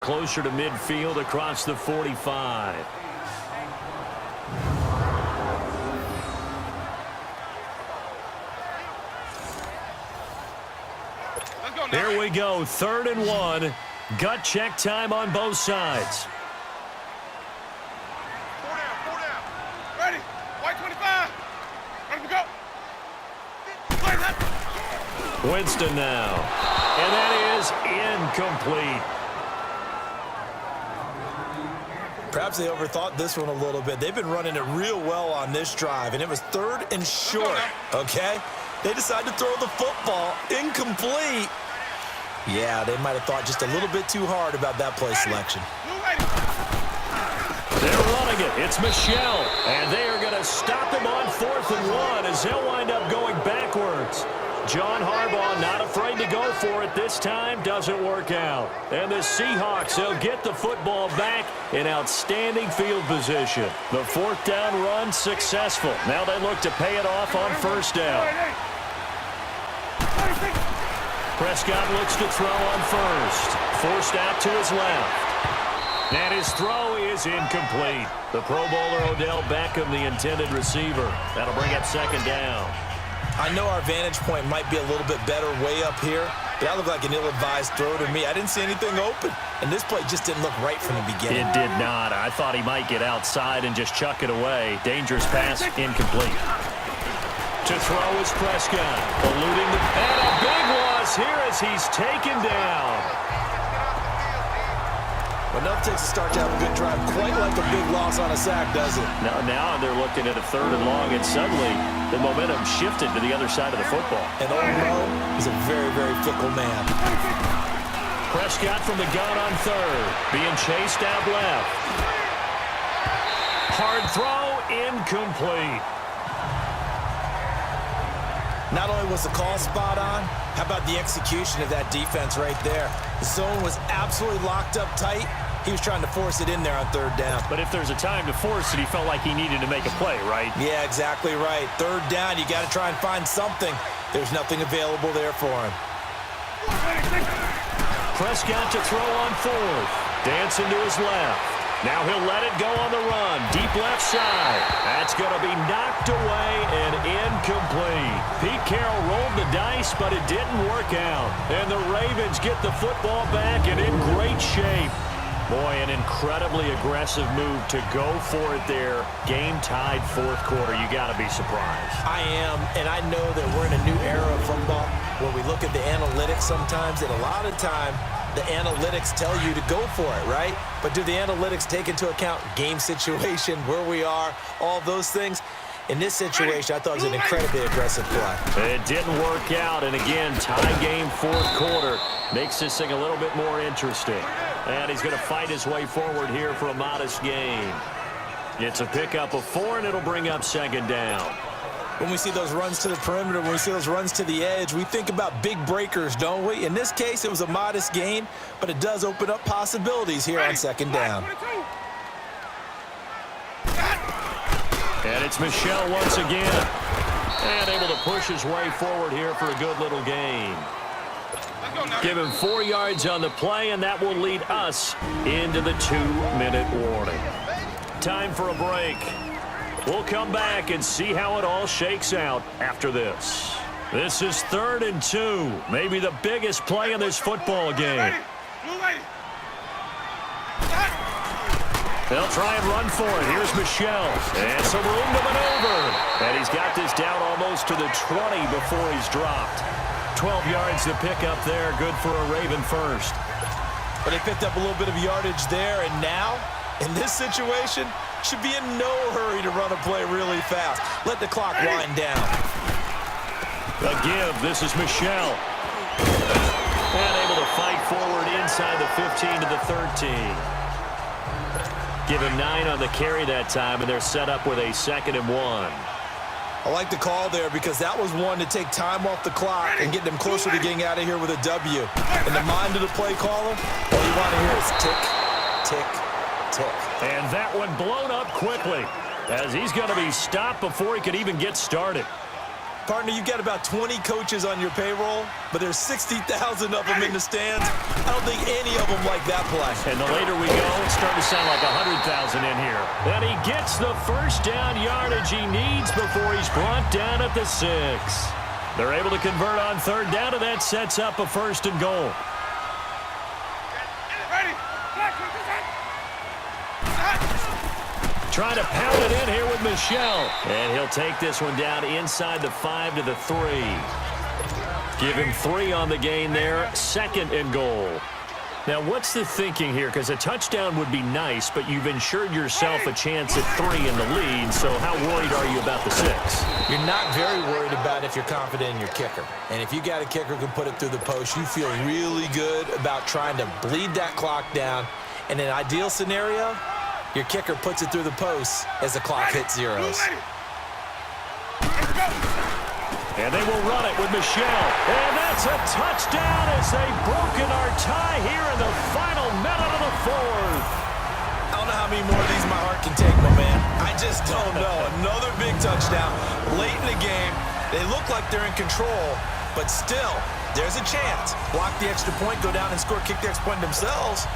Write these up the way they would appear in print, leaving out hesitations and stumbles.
Closer to midfield across the 45. Here we go, 3rd and 1. Gut check time on both sides. 4 down. Ready? White 25. Ready to go. Winston now. And that is incomplete. Perhaps they overthought this one a little bit. They've been running it real well on this drive, and it was 3rd and short, okay? They decided to throw the football incomplete. Yeah, they might have thought just a little bit too hard about that play selection. They're running it. It's Michelle, and they are going to stop him on 4th and 1 as they'll wind up going backwards. John Harbaugh not afraid to go for it this time. Doesn't work out. And the Seahawks, they'll get the football back in outstanding field position. The 4th down run successful. Now they look to pay it off on 1st down. Prescott looks to throw on 1st. Forced out to his left. And his throw is incomplete. The Pro Bowler Odell Beckham, the intended receiver. That'll bring up 2nd down. I know our vantage point might be a little bit better way up here, but that looked like an ill-advised throw to me. I didn't see anything open, and this play just didn't look right from the beginning. It did not. I thought he might get outside and just chuck it away. Dangerous pass, incomplete. To throw is Prescott, eluding the... And a big loss here as he's taken down. But enough takes to start to have a good drive, quite like a big loss on a sack, does it? Now they're looking at a 3rd and long, and suddenly the momentum shifted to the other side of the football. And old Mo is a very, very fickle man. Prescott from the gun on 3rd, being chased out left. Hard throw, incomplete. Not only was the call spot on, how about the execution of that defense right there? The zone was absolutely locked up tight. He was trying to force it in there on 3rd down. But if there's a time to force it, he felt like he needed to make a play, right? Yeah, exactly right. 3rd down, you got to try and find something. There's nothing available there for him. Prescott to throw on 4th. Dancing to his left. Now he'll let it go on the run. Deep left side. That's going to be knocked away and incomplete. Pete Carroll rolled the dice, but it didn't work out. And the Ravens get the football back and in great shape. Boy, an incredibly aggressive move to go for it there. Game-tied 4th quarter. You got to be surprised. I am, and I know that we're in a new era of football where we look at the analytics sometimes, and a lot of time the analytics tell you to go for it, right? But do the analytics take into account game situation, where we are, all those things? In this situation, I thought it was an incredibly aggressive play. It didn't work out, and again, tie game 4th quarter makes this thing a little bit more interesting. And he's going to fight his way forward here for a modest gain. It's a pickup of 4, and it'll bring up 2nd down. When we see those runs to the perimeter, when we see those runs to the edge, we think about big breakers, don't we? In this case, it was a modest gain, but it does open up possibilities here on 2nd down. And it's Michelle once again. And able to push his way forward here for a good little gain. Give him 4 yards on the play, and that will lead us into the 2-minute warning. Time for a break. We'll come back and see how it all shakes out after this. This is 3rd and 2, maybe the biggest play in this football game. They'll try and run for it. Here's Michelle. And some room to maneuver. And he's got this down almost to the 20 before he's dropped. 12 yards to pick up there. Good for a Raven first. But they picked up a little bit of yardage there, and now, in this situation, should be in no hurry to run a play really fast. Let the clock wind down. A give. This is Michelle. And able to fight forward inside the 15 to the 13. Give him 9 on the carry that time, and they're set up with a 2nd and 1. I like the call there because that was one to take time off the clock and get them closer to getting out of here with a W. In the mind of the play caller, all you want to hear is tick, tick, tick. And that one blown up quickly as he's going to be stopped before he could even get started. Partner, you got about 20 coaches on your payroll, but there's 60,000 of them in the stands. I don't think any of them like that play. And the later we go, it's starting to sound like 100,000 in here. And he gets the first down yardage he needs before he's brought down at the 6. They're able to convert on third down, and that sets up a 1st and goal. Ready. Trying to pound it in here with Michel. And he'll take this one down inside the 5 to the 3. Give him 3 on the gain there. 2nd and goal. Now, what's the thinking here? Because a touchdown would be nice, but you've ensured yourself a chance at 3 in the lead. So how worried are you about the 6? You're not very worried about if you're confident in your kicker. And if you got a kicker who can put it through the post, you feel really good about trying to bleed that clock down. In an ideal scenario, your kicker puts it through the post as the clock hits zeros. And they will run it with Michel. And that's a touchdown as they've broken our tie here in the final minute of the 4th. I don't know how many more of these my heart can take, my man. I just don't know. Another big touchdown late in the game. They look like they're in control, but still, there's a chance. Block the extra point, go down and score, kick the extra point themselves.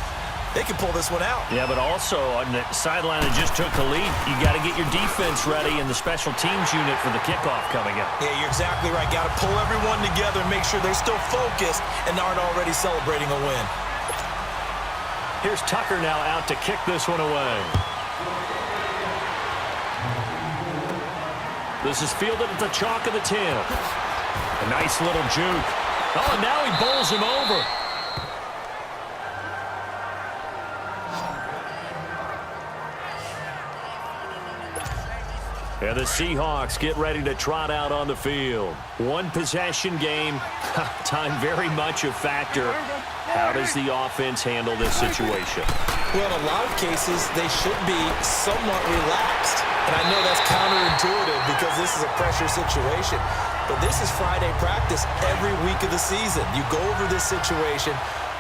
They can pull this one out. Yeah, but also on the sideline that just took the lead, you got to get your defense ready in the special teams unit for the kickoff coming up. Yeah, you're exactly right. Got to pull everyone together and make sure they're still focused and aren't already celebrating a win. Here's Tucker now out to kick this one away. This is fielded at the chalk of the 10. A nice little juke. Oh, and now he bowls him over. And the Seahawks get ready to trot out on the field. One possession game. Time very much a factor. How does the offense handle this situation? Well, in a lot of cases, they should be somewhat relaxed. And I know that's counterintuitive because this is a pressure situation. But this is Friday practice every week of the season. You go over this situation,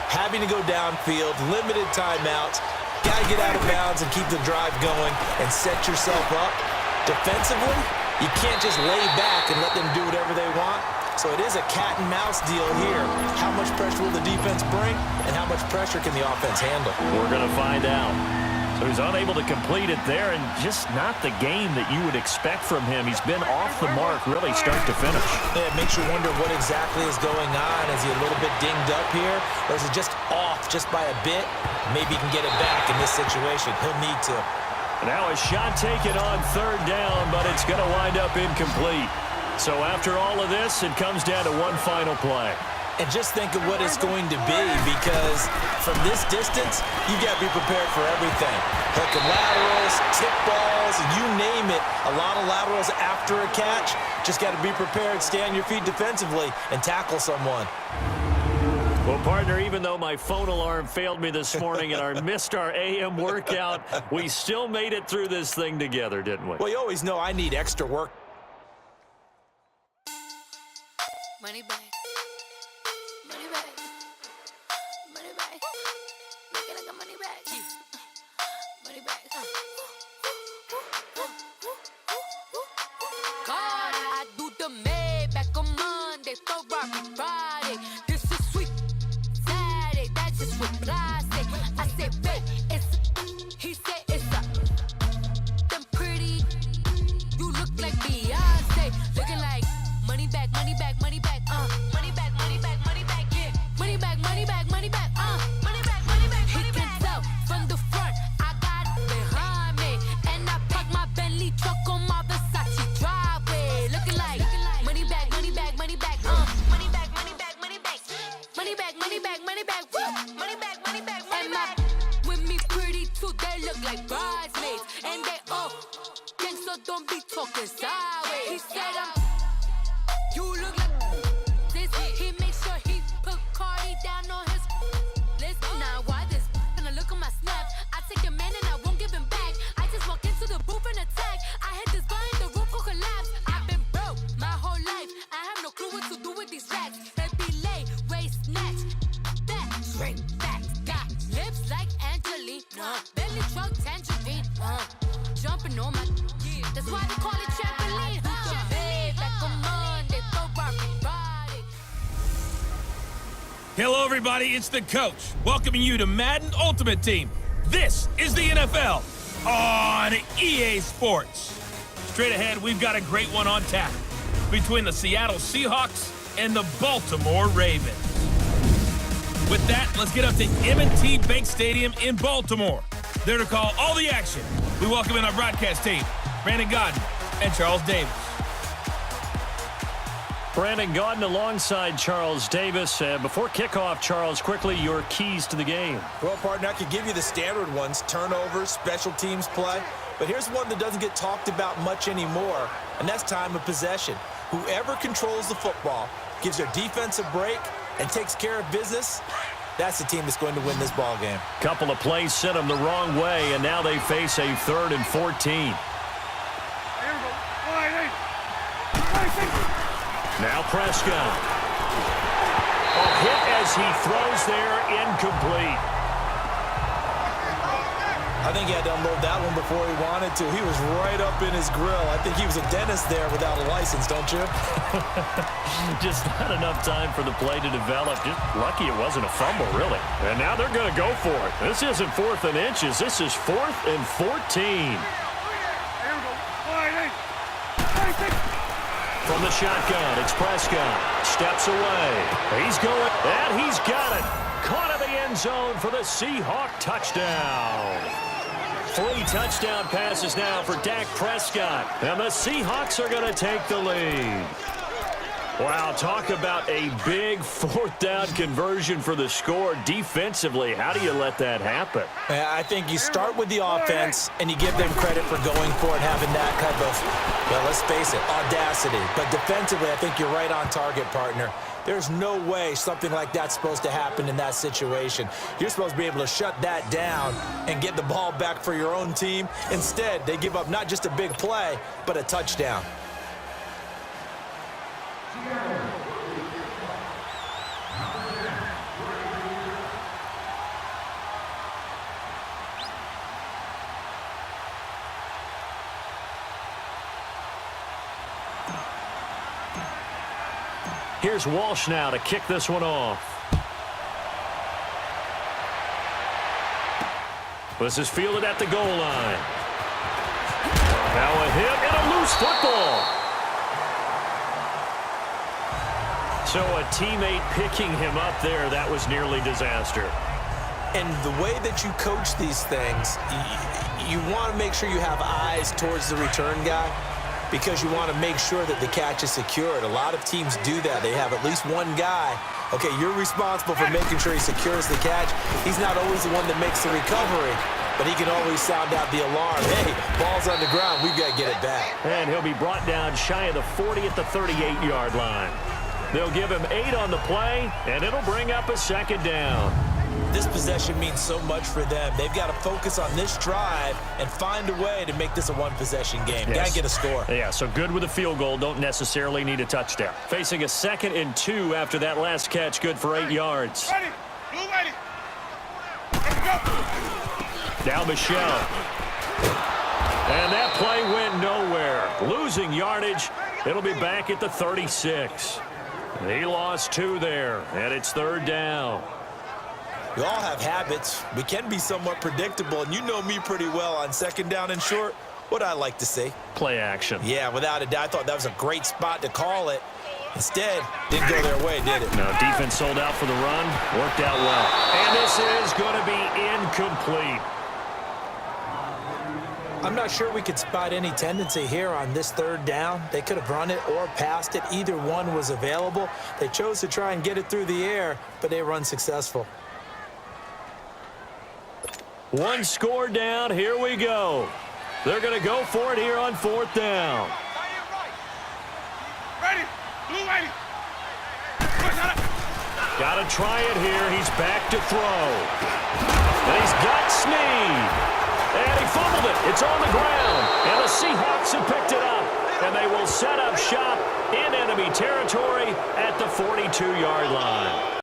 having to go downfield, limited timeouts, got to get out of bounds and keep the drive going and set yourself up. Defensively, you can't just lay back and let them do whatever they want. So it is a cat and mouse deal here. How much pressure will the defense bring, and how much pressure can the offense handle? We're going to find out. So he's unable to complete it there, and just not the game that you would expect from him. He's been off the mark really start to finish. Yeah, it makes you wonder what exactly is going on. Is he a little bit dinged up here, or is it just off just by a bit? Maybe he can get it back in this situation. He'll need to. Now a shot taken on third down, but it's going to wind up incomplete. So after all of this, it comes down to one final play. And just think of what it's going to be, because from this distance, you got to be prepared for everything. Hook and laterals, tip balls, you name it. A lot of laterals after a catch. Just got to be prepared, stay on your feet defensively, and tackle someone. Well, partner, even though my phone alarm failed me this morning and I missed our AM workout, we still made it through this thing together, didn't we? Well, you always know I need extra work. Money back. Money back. Money back. Make it like a money back. Money back. God, I do the Maybach on Monday, Ferrari Friday. This is sweet Saturday, that's just what I say. I say, babe, it's, he said it's a, them pretty, you look like Beyonce, looking like money back, money back, money back, money back, money back, money back, yeah, money back, money back, money back, money back, money back, he can tell from the front, I got it behind me, and I park my Bentley truck on my Versace driveway, looking like money back, money back, money back, money back, money back, money back, money back, money back, money back, money back, money back, money back, with me pretty too, they look like bridesmaids, and they all gang, so don't be talking sideways. He said you look like this. He makes sure he put Cardi down on his list. Now why this? Gonna look at my snap. I take a man and I won't give him back. I just walk into the booth and attack. I hit this guy in the roof will collapse. I've been broke my whole life. I have no clue what to do with these racks. They be late, waist snatch. That straight back. Got lips like Angelina. Belly truck tangerine. Jumping on my. That's why they call it trampoline. Babe, like a Monday. Hello, everybody. It's the coach welcoming you to Madden Ultimate Team. This is the NFL on EA Sports. Straight ahead, we've got a great one on tap between the Seattle Seahawks and the Baltimore Ravens. With that, let's get up to M&T Bank Stadium in Baltimore. There to call all the action, we welcome in our broadcast team, Brandon Godden and Charles Davis. Brandon Godden alongside Charles Davis. Before kickoff, Charles, quickly your keys to the game. Well, partner, I could give you the standard ones, turnovers, special teams play. But here's one that doesn't get talked about much anymore, and that's time of possession. Whoever controls the football, gives their defense a break, and takes care of business, that's the team that's going to win this ball game. Couple of plays sent them the wrong way, and now they face a 3rd and 14. Now Prescott. A hit as he throws there, incomplete. I think he had to unload that one before he wanted to. He was right up in his grill. I think he was a dentist there without a license, don't you? Just not enough time for the play to develop. Just lucky it wasn't a fumble, really. And now they're going to go for it. This isn't 4th and inches. This is 4th and 14. From the shotgun, it's Prescott. Steps away. He's going, and he's got it. Caught in the end zone for the Seahawk touchdown. 3 touchdown passes now for Dak Prescott. And the Seahawks are going to take the lead. Wow, talk about a big 4th down conversion for the score. Defensively, how do you let that happen? I think you start with the offense, and you give them credit for going for it, having that kind of, well, let's face it, audacity. But defensively, I think you're right on target, partner. There's no way something like that's supposed to happen in that situation. You're supposed to be able to shut that down and get the ball back for your own team. Instead, they give up not just a big play, but a touchdown. Here's Walsh now to kick this one off. This is fielded at the goal line. Now a hit and a loose football. So a teammate picking him up there, that was nearly disaster. And the way that you coach these things, you want to make sure you have eyes towards the return guy, because you want to make sure that the catch is secured. A lot of teams do that. They have at least one guy. Okay, you're responsible for making sure he secures the catch. He's not always the one that makes the recovery, but he can always sound out the alarm. Hey, ball's on the ground. We've got to get it back. And he'll be brought down shy of the 40 at the 38-yard line. They'll give him 8 on the play, and it'll bring up a 2nd down. This possession means so much for them. They've got to focus on this drive and find a way to make this a one-possession game. Yes. Got to get a score. Yeah, so good with a field goal. Don't necessarily need a touchdown. Facing a 2nd and 2 after that last catch. Good for 8 yards. Ready. Blue ready. Ready to go. Now Michelle. And that play went nowhere. Losing yardage. It'll be back at the 36. He lost 2 there, and it's 3rd down. We all have habits. We can be somewhat predictable, and you know me pretty well on 2nd down and short. What I like to see. Play action. Yeah, without a doubt. I thought that was a great spot to call it. Instead, didn't go their way, did it? No, defense sold out for the run. Worked out well. And this is going to be incomplete. I'm not sure we could spot any tendency here on this 3rd down. They could have run it or passed it. Either one was available. They chose to try and get it through the air, but they were unsuccessful. 1 score down. Here we go. They're going to go for it here on 4th down. Ready. Blue ready. Got to try it here. He's back to throw. And he's got Snead. And he fumbled it. It's on the ground. And the Seahawks have picked it up. And they will set up shop in enemy territory at the 42-yard line.